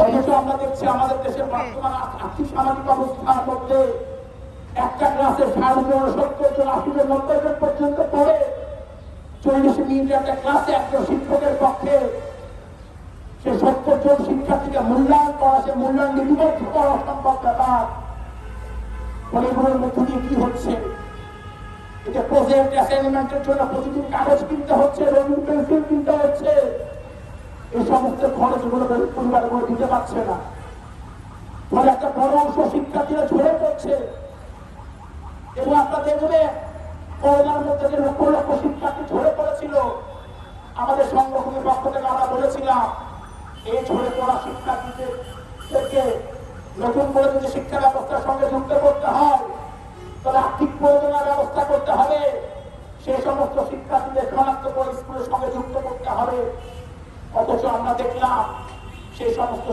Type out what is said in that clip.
অথচ আমরা দেখছি আমাদের দেশের বর্তমান আর্থিক সামাজিক অবস্থার মধ্যে একটা ক্লাসে 60 জন 70 জন 80 জন 90 জন পর্যন্ত পড়ে 40 মিনিট একটা ক্লাসে একজন শিক্ষকের পক্ষে সে 70 জন শিক্ষার্থীকে মূল্যায়ন করা, সে মূল্যায়ন লিপিবদ্ধ করা অসম্ভব ব্যাপার। এগুলোর মধ্য দিয়ে কি হচ্ছে? এটা প্রজেক্ট অ্যাসাইনমেন্টের জন্য প্রতিদিন কাগজ কিনতে হচ্ছে, রঙিন পেন্সিল কিনতে হচ্ছে। এই সমস্ত খরচগুলো পরিবারগুলো দিতে পারছে না। ফলে একটা বড় অংশ শিক্ষার্থীরা ঝরে পড়ছে। এবং আপনারা দেখবেন করোনার মধ্যে যে লক্ষ লক্ষ শিক্ষার্থী ঝরে পড়েছিল, আমাদের সংগঠনের পক্ষ থেকে আমরা বলেছিলাম এই ঝরে পড়া শিক্ষার্থীদেরকে নতুন করে যদি শিক্ষা ব্যবস্থার সঙ্গে যুক্ত করতে হয় তাহলে আর্থিক প্রয়োজনের ব্যবস্থা করতে হবে, সেই সমস্ত শিক্ষার্থীদের শনাক্ত করে স্কুলের সঙ্গে যুক্ত করতে হবে। অথচ আমরা দেখলাম সেই সমস্ত